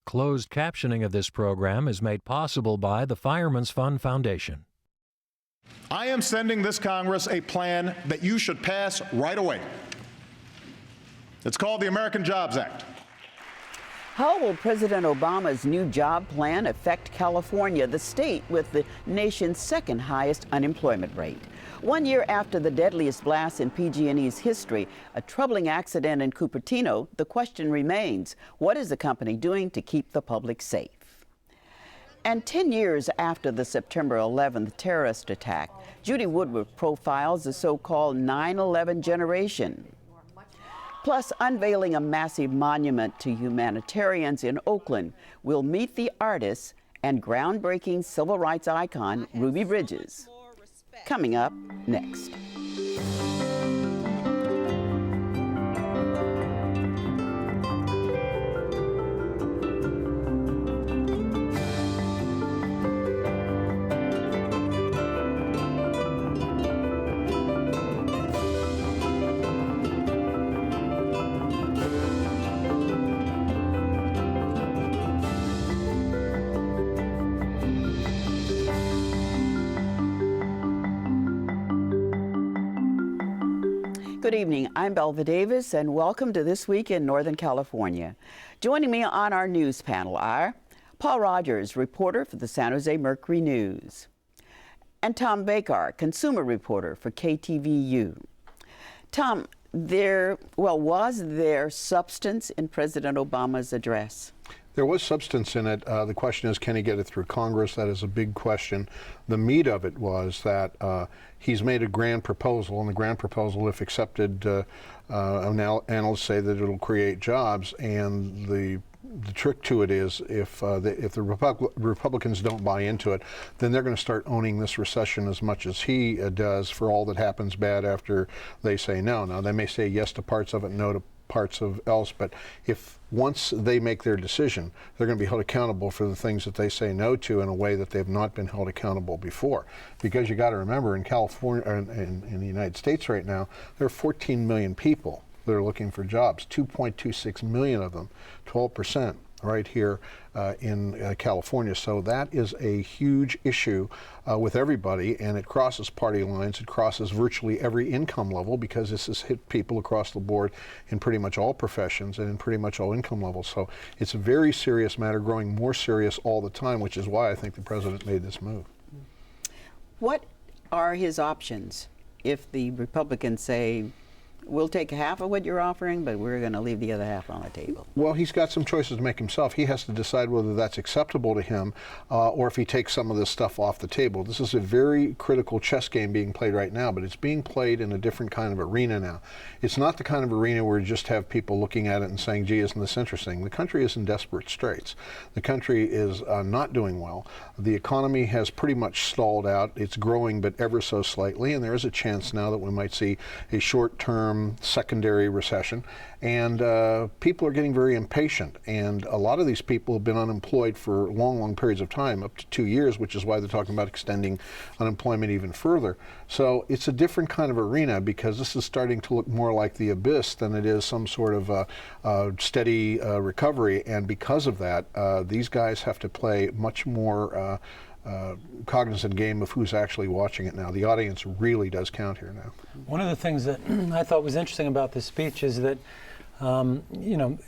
Closed captioning of this program is made possible by the Fireman's Fund Foundation. I am sending this Congress a plan that you should pass right away. It's called the American Jobs Act. How will President Obama's new job plan affect California, the state with the nation's second highest unemployment rate? 1 year after the deadliest blast in PG&E's history, a troubling accident in Cupertino, the question remains, what is the company doing to keep the public safe? And 10 years after the September 11th terrorist attack, Judy Woodward profiles the so-called 9/11 generation. Plus, unveiling a massive monument to humanitarians in Oakland, we'll meet the artist and groundbreaking civil rights icon, Ruby Bridges. Coming up next. Good evening, I'm Belva Davis, and welcome to This Week in Northern California. Joining me on our news panel are Paul Rogers, reporter for the San Jose Mercury News, and Tom Bakar, consumer reporter for KTVU. Tom, was there substance in President Obama's address? There was substance in it. The question is, can he get it through Congress? That is a big question. The meat of it was that he's made a grand proposal, and the grand proposal, if accepted, analysts say that it'll create jobs. And the trick to it is, if the Republicans don't buy into it, then they're going to start owning this recession as much as he does for all that happens bad after they say no. Now, they may say yes to parts of it, no to parts of else, but if once they make their decision, they're going to be held accountable for the things that they say no to in a way that they've not been held accountable before. Because you got to remember, in California, in the United States right now, there are 14 million people that are looking for jobs. 2.26 million of them, 12%. Right here in California. So that is a huge issue with everybody, and it crosses party lines. It crosses virtually every income level, because this has hit people across the board in pretty much all professions and in pretty much all income levels. So it's a very serious matter, growing more serious all the time, which is why I think the president made this move. What are his options if the Republicans say, we'll take half of what you're offering, but we're going to leave the other half on the table? Well, he's got some choices to make himself. He has to decide whether that's acceptable to him or if he takes some of this stuff off the table. This is a very critical chess game being played right now, but it's being played in a different kind of arena now. It's not the kind of arena where you just have people looking at it and saying, gee, isn't this interesting? The country is in desperate straits. The country is not doing well. The economy has pretty much stalled out. It's growing, but ever so slightly, and there is a chance now that we might see a short-term secondary recession, and people are getting very impatient, and a lot of these people have been unemployed for long periods of time, up to 2 years, which is why they're talking about extending unemployment even further. So it's a different kind of arena, because this is starting to look more like the abyss than it is some sort of steady recovery, and because of that, these guys have to play much more cognizant game of who's actually watching it now. The audience really does count here now. One of the things that I thought was interesting about this speech is that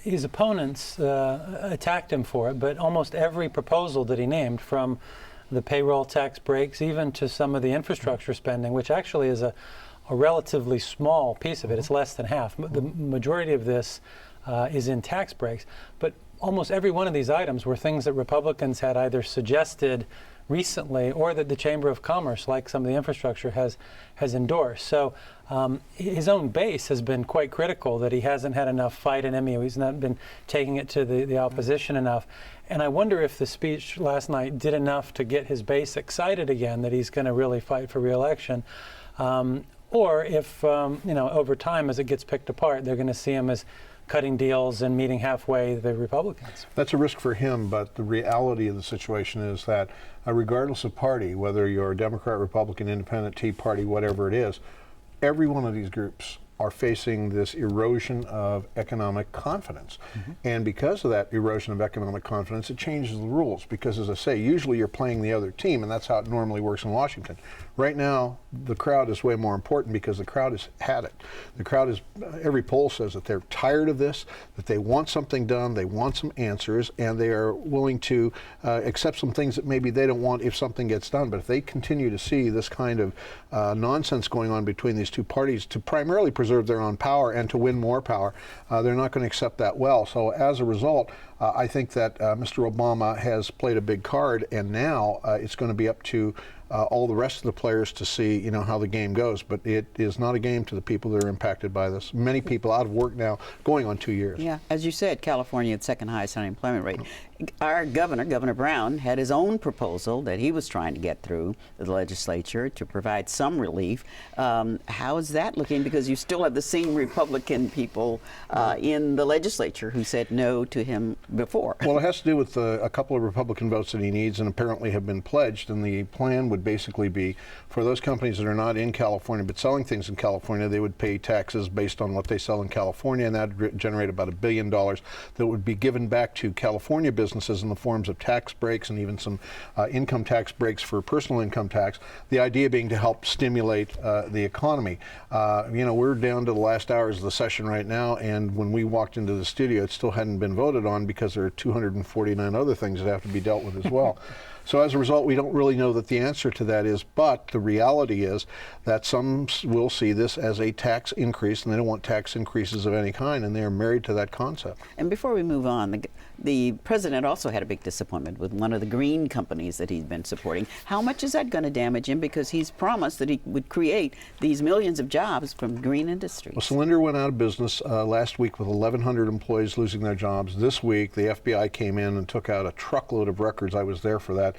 his opponents attacked him for it, but almost every proposal that he named, from the payroll tax breaks even to some of the infrastructure spending, which actually is a relatively small piece of it. It's less than half. The majority of this is in tax breaks, but almost every one of these items were things that Republicans had either suggested recently or that the Chamber of Commerce, like some of the infrastructure, has endorsed. So his own base has been quite critical that he hasn't had enough fight in MEU. He's not been taking it to the opposition enough. And I wonder if the speech last night did enough to get his base excited again that he's going to really fight for re-election. Or if, over time, as it gets picked apart, they're going to see him as cutting deals and meeting halfway the Republicans. That's a risk for him, but the reality of the situation is that regardless of party, whether you're a Democrat, Republican, Independent, Tea Party, whatever it is, every one of these groups are facing this erosion of economic confidence. And because of that erosion of economic confidence, it changes the rules. Because, as I say, usually you're playing the other team, and that's how it normally works in Washington. Right now, the crowd is way more important because the crowd has had it. The crowd is, every poll says that they're tired of this, that they want something done, they want some answers, and they are willing to accept some things that maybe they don't want if something gets done. But if they continue to see this kind of nonsense going on between these two parties to primarily preserve their own power and to win more power, they're not going to accept that well. So as a result, I think that Mr. Obama has played a big card, and now it's going to be up to all the rest of the players to see, how the game goes. But it is not a game to the people that are impacted by this. Many people out of work now, going on 2 years. Yeah, as you said, California had second highest unemployment rate. Our Governor Brown, had his own proposal that he was trying to get through the legislature to provide some relief. How is that looking? Because you still have the same Republican people in the legislature who said no to him before. Well, it has to do with a couple of Republican votes that he needs and apparently have been pledged. And the plan would basically be for those companies that are not in California but selling things in California, they would pay taxes based on what they sell in California, and that would generate about $1 billion that would be given back to California businesses in the forms of tax breaks and even some income tax breaks for personal income tax. The idea being to help stimulate the economy. We're down to the last hours of the session right now, and when we walked into the studio, it still hadn't been voted on because there are 249 other things that have to be dealt with as well. So as a result, we don't really know that the answer to that is, but the reality is that some will see this as a tax increase, and they don't want tax increases of any kind, and they are married to that concept. And before we move on, the president also had a big disappointment with one of the green companies that he's been supporting. How much is that going to damage him? Because he's promised that he would create these millions of jobs from green industries. Well, Solyndra went out of business last week with 1,100 employees losing their jobs. This week, the FBI came in and took out a truckload of records. I was there for that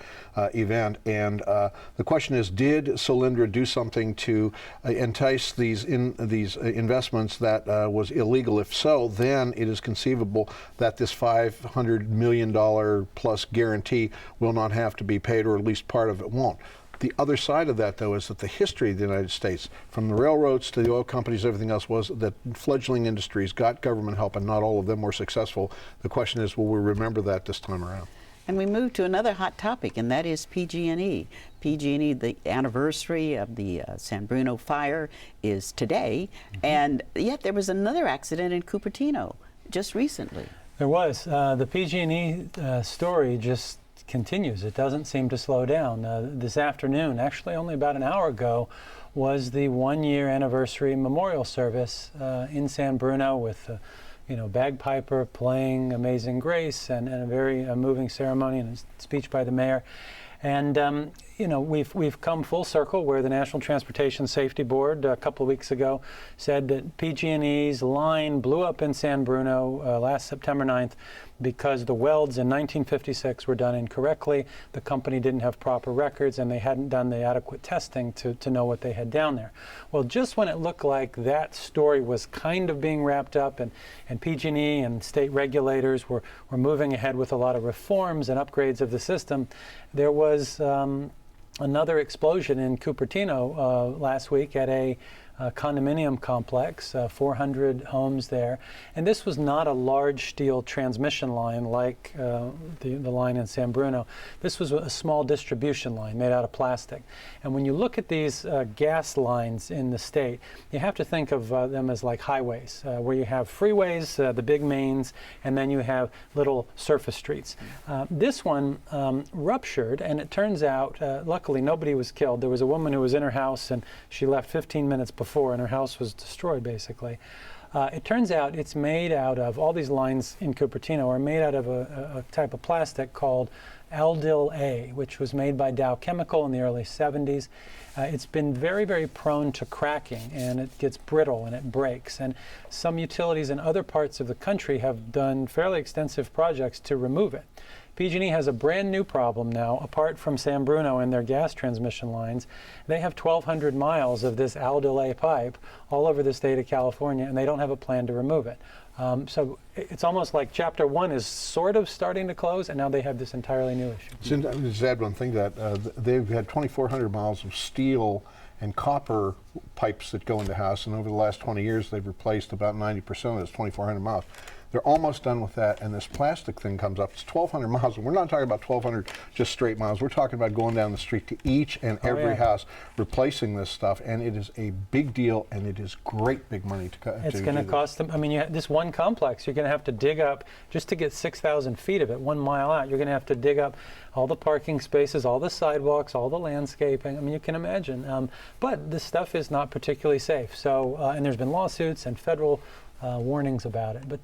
event. And the question is, did Solyndra do something to entice these investments that was illegal? If so, then it is conceivable that this $500 million plus guarantee will not have to be paid, or at least part of it won't. The other side of that, though, is that the history of the United States, from the railroads to the oil companies, everything else, was that fledgling industries got government help, and not all of them were successful. The question is, will we remember that this time around? And we move to another hot topic, and that is PG&E. PG&E, the anniversary of the San Bruno fire is today, and yet there was another accident in Cupertino just recently. There was. The PG&E story just continues. It doesn't seem to slow down. This afternoon, actually only about an hour ago, was the one-year anniversary memorial service in San Bruno with bagpiper playing Amazing Grace and a very moving ceremony and a speech by the mayor. And we've come full circle where the National Transportation Safety Board a couple of weeks ago said that PG&E's line blew up in San Bruno last September 9th because the welds in 1956 were done incorrectly. The company didn't have proper records, and they hadn't done the adequate testing to know what they had down there. Well, just when it looked like that story was kind of being wrapped up, and PG&E and state regulators were moving ahead with a lot of reforms and upgrades of the system, there was another explosion in Cupertino last week at a condominium complex, 400 homes there. And this was not a large steel transmission line like the line in San Bruno. This was a small distribution line made out of plastic. And when you look at these gas lines in the state, you have to think of them as like highways, where you have freeways, the big mains, and then you have little surface streets. This one ruptured, and it turns out, luckily nobody was killed. There was a woman who was in her house, and she left 15 minutes before, and her house was destroyed, basically. It turns out it's made out of, all these lines in Cupertino are made out of a type of plastic called Aldyl A, which was made by Dow Chemical in the early 70s. It's been very, very prone to cracking, and it gets brittle and it breaks. And some utilities in other parts of the country have done fairly extensive projects to remove it. PG&E has a brand new problem now, apart from San Bruno and their gas transmission lines. They have 1,200 miles of this Aldyl A pipe all over the state of California, and they don't have a plan to remove it. So it's almost like chapter one is sort of starting to close, and now they have this entirely new issue. Just add one thing, that they've had 2,400 miles of steel and copper pipes that go into house, and over the last 20 years they've replaced about 90% of those, 2,400 miles. They're almost done with that, and this plastic thing comes up. It's 1,200 miles, and we're not talking about 1,200 just straight miles. We're talking about going down the street to each and every house, replacing this stuff, and it is a big deal, and it is great big money to cut. It's going to cost them. I mean, this one complex, you're going to have to dig up just to get 6,000 feet of it, 1 mile out. You're going to have to dig up all the parking spaces, all the sidewalks, all the landscaping. I mean, you can imagine. But this stuff is not particularly safe. So, and there's been lawsuits and federal warnings about it. But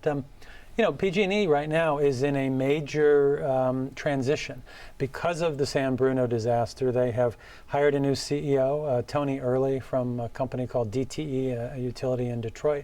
you know, PG&E right now is in a major transition because of the San Bruno disaster. They have hired a new CEO, Tony Early, from a company called DTE, a utility in Detroit.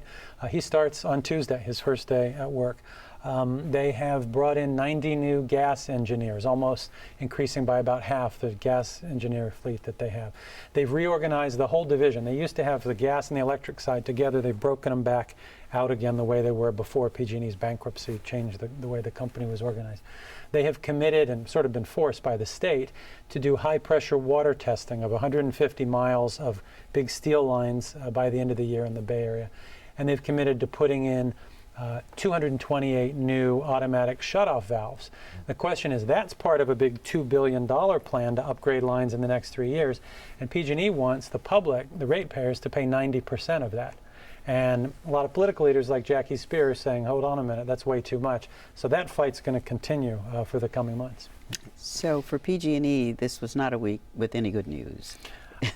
He starts on Tuesday, his first day at work. They have brought in 90 new gas engineers, almost increasing by about half the gas engineer fleet that they have. They've reorganized the whole division. They used to have the gas and the electric side together. They've broken them back out again the way they were before PG&E's bankruptcy changed the way the company was organized. They have committed and sort of been forced by the state to do high-pressure water testing of 150 miles of big steel lines by the end of the year in the Bay Area. And they've committed to putting in 228 new automatic shutoff valves. The question is, that's part of a big $2 billion plan to upgrade lines in the next 3 years. And PG&E wants the public, the ratepayers, to pay 90% of that. And a lot of political leaders like Jackie Spears saying, hold on a minute, that's way too much. So that fight's going to continue for the coming months. So for PG&E, this was not a week with any good news.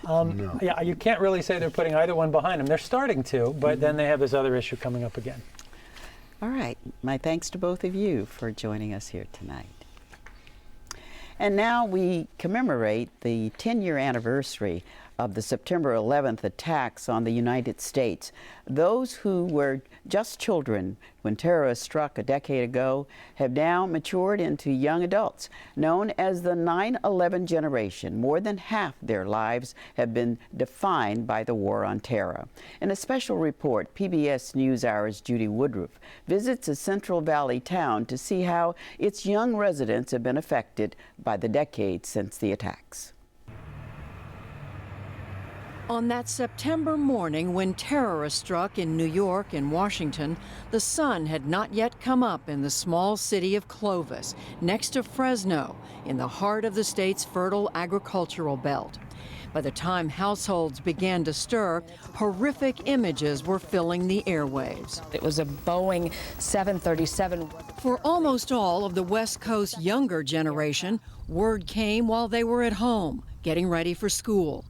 No. Yeah, you can't really say they're putting either one behind them. They're starting to, but then they have this other issue coming up again. All right. My thanks to both of you for joining us here tonight. And now we commemorate the 10-year anniversary of the September 11th attacks on the United States. Those who were just children when terrorists struck a decade ago have now matured into young adults, known as the 9/11 generation. More than half their lives have been defined by the war on terror. In a special report, PBS NewsHour's Judy Woodruff visits a Central Valley town to see how its young residents have been affected by the decades since the attacks. On that September morning when terrorists struck in New York and Washington, the sun had not yet come up in the small city of Clovis, next to Fresno, in the heart of the state's fertile agricultural belt. By the time households began to stir, horrific images were filling the airwaves. It was a Boeing 737. For almost all of the West Coast's younger generation, word came while they were at home, getting ready for school.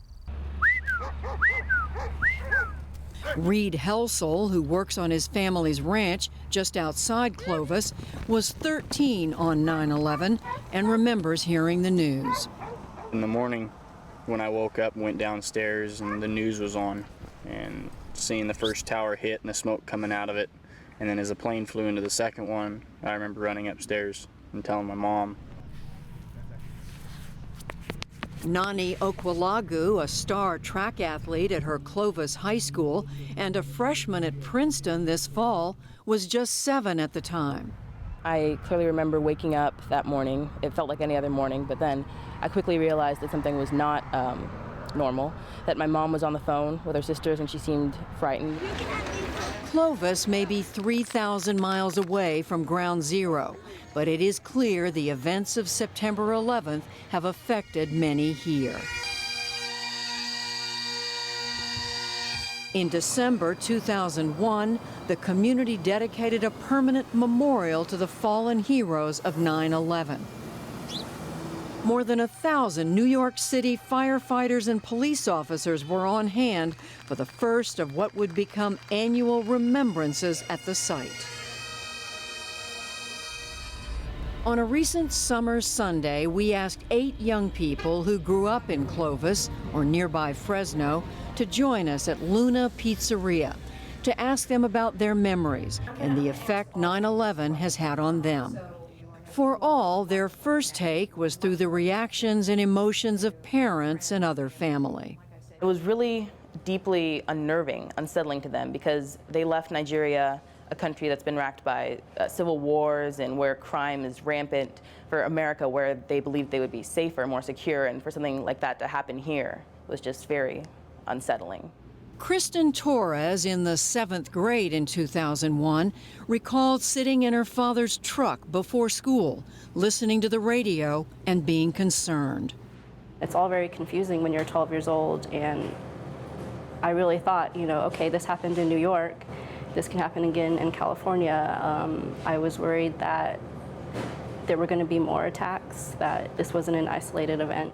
Reed Helsel, who works on his family's ranch just outside Clovis, was 13 on 9/11 and remembers hearing the news. In the morning, when I woke up and went downstairs and the news was on, and seeing the first tower hit and the smoke coming out of it, and then as the plane flew into the second one, I remember running upstairs and telling my mom. Nani Okwalagu, a star track athlete at her Clovis High School and a freshman at Princeton this fall, was just 7 at the time. I clearly remember waking up that morning. It felt like any other morning, but then I quickly realized that something was not normal, that my mom was on the phone with her sisters and she seemed frightened. Clovis may be 3,000 miles away from Ground Zero, but it is clear the events of September 11th have affected many here. In December 2001, the community dedicated a permanent memorial to the fallen heroes of 9/11. More than 1,000 New York City firefighters and police officers were on hand for the first of what would become annual remembrances at the site. On a recent summer Sunday, we asked 8 young people who grew up in Clovis or nearby Fresno to join us at Luna Pizzeria to ask them about their memories and the effect 9/11 has had on them. For all, their first take was through the reactions and emotions of parents and other family. It was really deeply unnerving, unsettling to them because they left Nigeria, a country that's been racked by civil wars and where crime is rampant, for America where they believed they would be safer, more secure, and for something like that to happen here was just very, unsettling. Kristen Torres, in the 7th grade in 2001, recalled sitting in her father's truck before school, listening to the radio and being concerned. It's all very confusing when you're 12 years old, and I really thought, okay, this happened in New York, this can happen again in California. I was worried that there were going to be more attacks, that this wasn't an isolated event.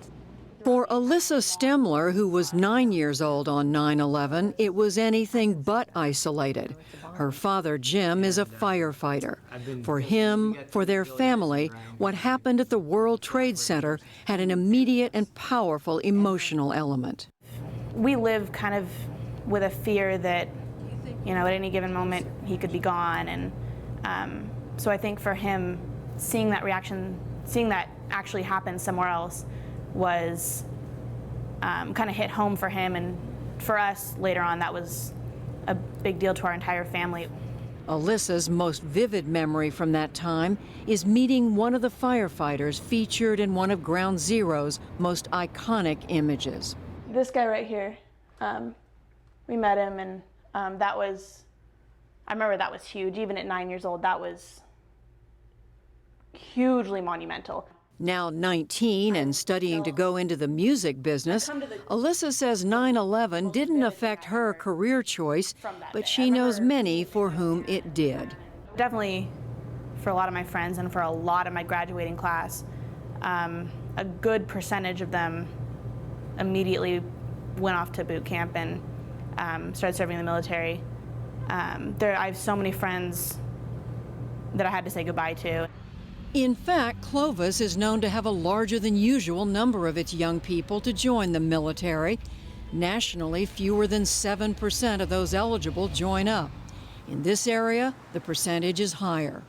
For Alyssa Stemler, who was 9 years old on 9/11, it was anything but isolated. Her father, Jim, is a firefighter. For him, for their family, what happened at the World Trade Center had an immediate and powerful emotional element. We live kind of with a fear that, at any given moment he could be gone. And so I think for him, seeing that reaction, seeing that actually happen somewhere else was kind of hit home for him, and for us later on that was a big deal to our entire family. Alyssa's most vivid memory from that time is meeting one of the firefighters featured in one of Ground Zero's most iconic images. This guy right here, we met him, and I remember that was huge. Even at 9 years old, that was hugely monumental. Now 19 and studying to go into the music business, Alyssa says 9/11 didn't affect her career choice, but she knows many for whom it did. Definitely for a lot of my friends and for a lot of my graduating class, a good percentage of them immediately went off to boot camp and started serving in the military. I have so many friends that I had to say goodbye to. In fact, Clovis is known to have a larger than usual number of its young people to join the military. Nationally, fewer than 7% of those eligible join up. In this area, the percentage is higher.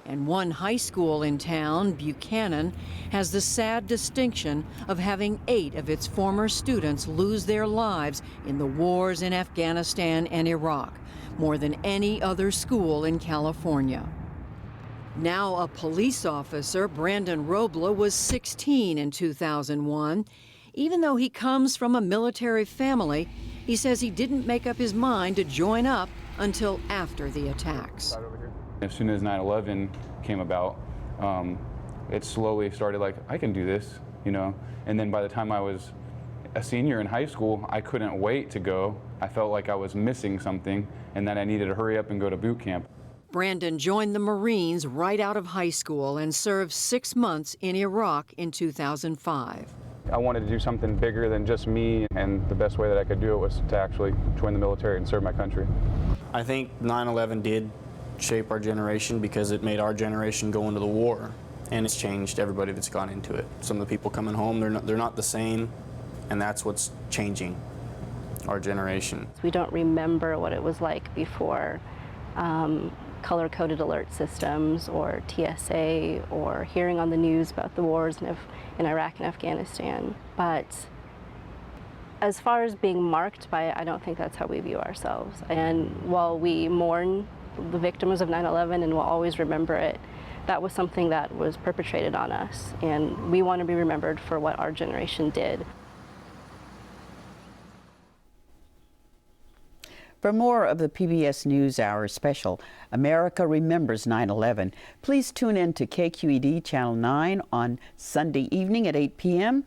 And one high school in town, Buchanan, has the sad distinction of having 8 of its former students lose their lives in the wars in Afghanistan and Iraq, more than any other school in California. Now a police officer, Brandon Robla, was 16 in 2001. Even though he comes from a military family, he says he didn't make up his mind to join up until after the attacks. As soon as 9/11 came about, it slowly started like, I can do this, And then by the time I was a senior in high school, I couldn't wait to go. I felt like I was missing something and that I needed to hurry up and go to boot camp. Brandon joined the Marines right out of high school and served 6 months in Iraq in 2005. I wanted to do something bigger than just me, and the best way that I could do it was to actually join the military and serve my country. I think 9/11 did shape our generation because it made our generation go into the war, and it's changed everybody that's gone into it. Some of the people coming home, they're not the same, and that's what's changing our generation. We don't remember what it was like before color-coded alert systems or TSA or hearing on the news about the wars in Iraq and Afghanistan. But as far as being marked by it, I don't think that's how we view ourselves. And while we mourn the victims of 9/11 and will always remember it, that was something that was perpetrated on us, and we want to be remembered for what our generation did. For more of the PBS NewsHour special, America Remembers 9/11, please tune in to KQED Channel 9 on Sunday evening at 8 p.m.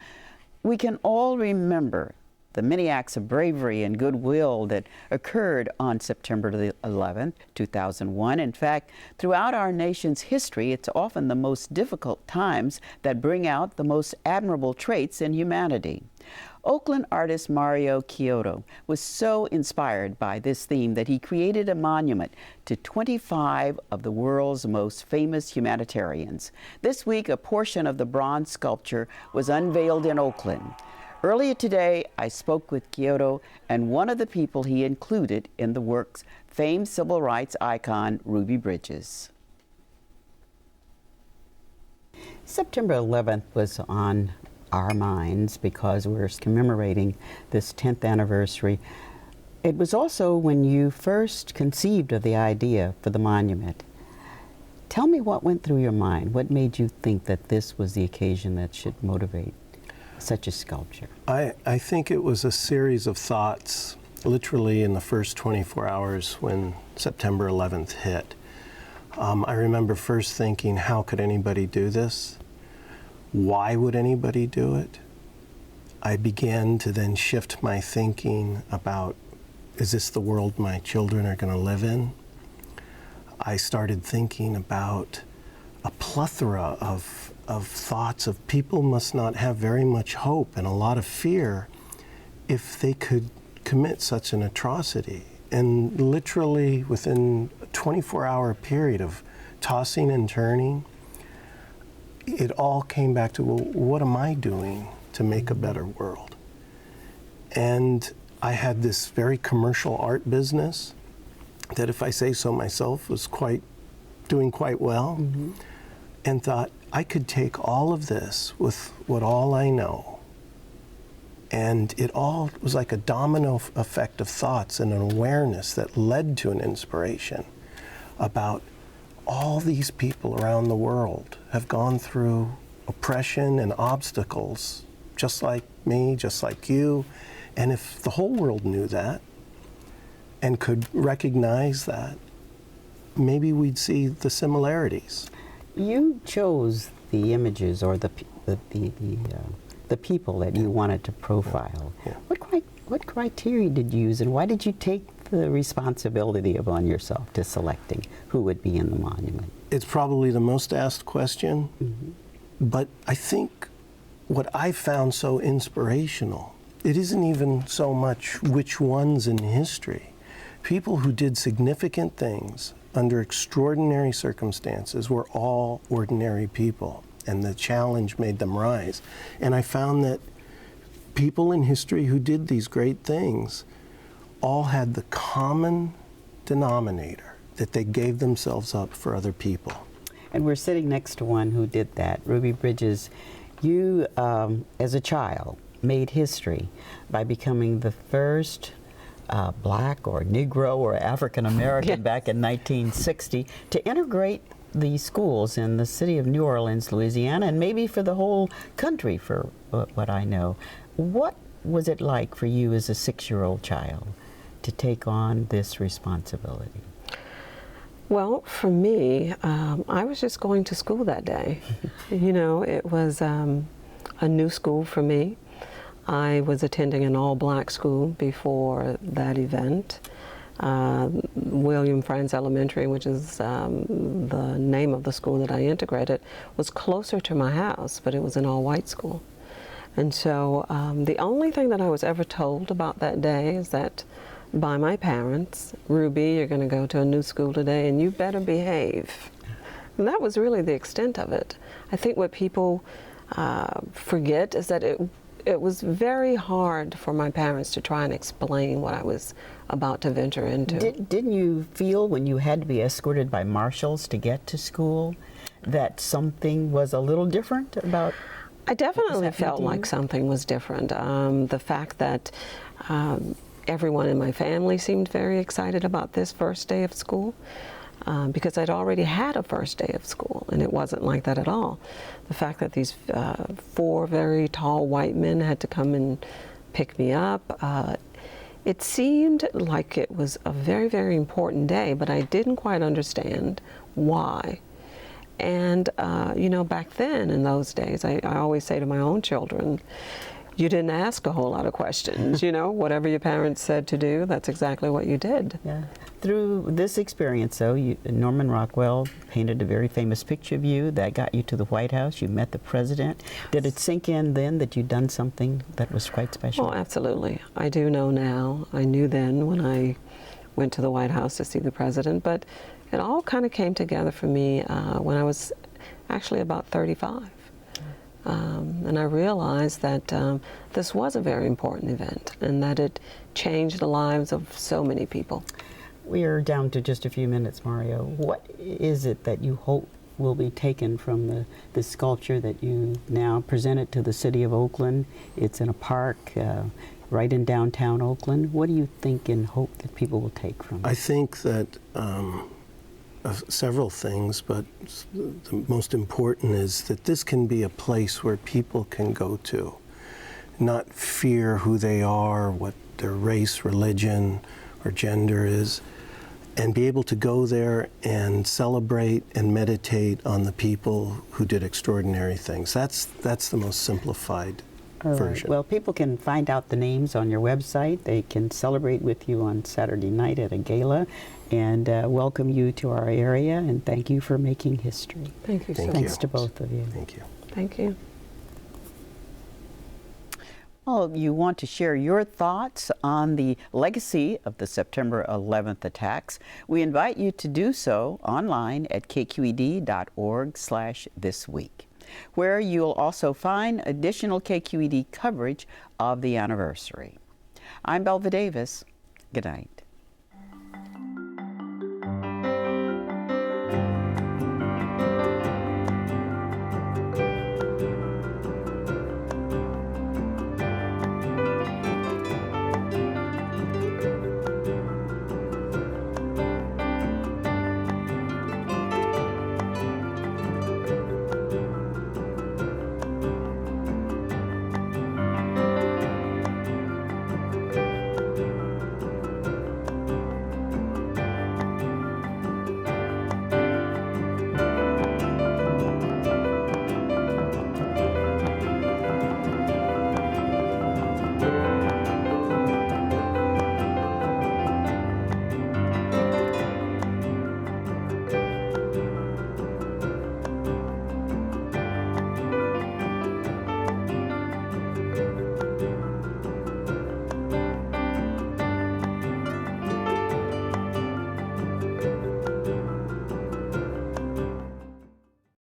We can all remember the many acts of bravery and goodwill that occurred on September the 11th, 2001. In fact, throughout our nation's history, it's often the most difficult times that bring out the most admirable traits in humanity. Oakland artist Mario Chiodo was so inspired by this theme that he created a monument to 25 of the world's most famous humanitarians. This week, a portion of the bronze sculpture was unveiled in Oakland. Earlier today, I spoke with Chiodo and one of the people he included in the work's famed civil rights icon, Ruby Bridges. September 11th was on our minds because we're commemorating this 10th anniversary. It was also when you first conceived of the idea for the monument. Tell me what went through your mind. What made you think that this was the occasion that should motivate? such a sculpture? I think it was a series of thoughts, literally in the first 24 hours when September 11th hit. I remember first thinking, how could anybody do this? Why would anybody do it? I began to then shift my thinking about, is this the world my children are going to live in? I started thinking about a plethora of thoughts of people must not have very much hope and a lot of fear if they could commit such an atrocity. And literally within a 24-hour period of tossing and turning, it all came back to, well, what am I doing to make a better world? And I had this very commercial art business that, if I say so myself, was doing quite well, and thought I could take all of this with all I know, and it all was like a domino effect of thoughts and an awareness that led to an inspiration about all these people around the world have gone through oppression and obstacles, just like me, just like you. And if the whole world knew that and could recognize that, maybe we'd see the similarities. You chose the images or the people that you wanted to profile. Yeah. What criteria did you use, and why did you take the responsibility upon yourself to selecting who would be in the monument? It's probably the most asked question, but I think what I found so inspirational, it isn't even so much which ones in history. People who did significant things under extraordinary circumstances were all ordinary people, and the challenge made them rise. And I found that people in history who did these great things all had the common denominator, that they gave themselves up for other people. And we're sitting next to one who did that. Ruby Bridges, you, as a child, made history by becoming the first Black or Negro or African American back in 1960 to integrate the schools in the city of New Orleans, Louisiana, and maybe for the whole country, for what I know. What was it like for you as a 6-year-old child to take on this responsibility? Well, for me, I was just going to school that day. You know, it was a new school for me. I was attending an all-black school before that event. William Franz Elementary, which is the name of the school that I integrated, was closer to my house, but it was an all-white school. And so the only thing that I was ever told about that day is that by my parents, Ruby, you're going to go to a new school today and you better behave. And that was really the extent of it. I think what people forget is that it was very hard for my parents to try and explain what I was about to venture into. Didn't you feel when you had to be escorted by marshals to get to school that something was a little different about? I definitely felt like something was different. The fact that everyone in my family seemed very excited about this first day of school, because I'd already had a first day of school, and it wasn't like that at all. The fact that these 4 very tall white men had to come and pick me up, it seemed like it was a very, very important day, but I didn't quite understand why. And, you know, back then, in those days, I always say to my own children, you didn't ask a whole lot of questions, you know, whatever your parents said to do, that's exactly what you did. Yeah. Through this experience, though, Norman Rockwell painted a very famous picture of you that got you to the White House. You met the president. Did it sink in then that you'd done something that was quite special? Oh, absolutely. I do know now. I knew then when I went to the White House to see the president, but it all kind of came together for me when I was actually about 35. And I realized that this was a very important event and that it changed the lives of so many people. We are down to just a few minutes, Mario. What is it that you hope will be taken from the sculpture that you now presented to the city of Oakland? It's in a park right in downtown Oakland. What do you think and hope that people will take from it? I think that several things, but the most important is that this can be a place where people can go to not fear who they are, what their race, religion, or gender is, and be able to go there and celebrate and meditate on the people who did extraordinary things. That's the most simplified version. Well, people can find out the names on your website. They can celebrate with you on Saturday night at a gala, and welcome you to our area, and thank you for making history. Thank you so much. Thanks to both of you. Thank you. Thank you. Well, you want to share your thoughts on the legacy of the September 11th attacks, we invite you to do so online at kqed.org/thisweek, where you'll also find additional KQED coverage of the anniversary. I'm Belva Davis. Good night.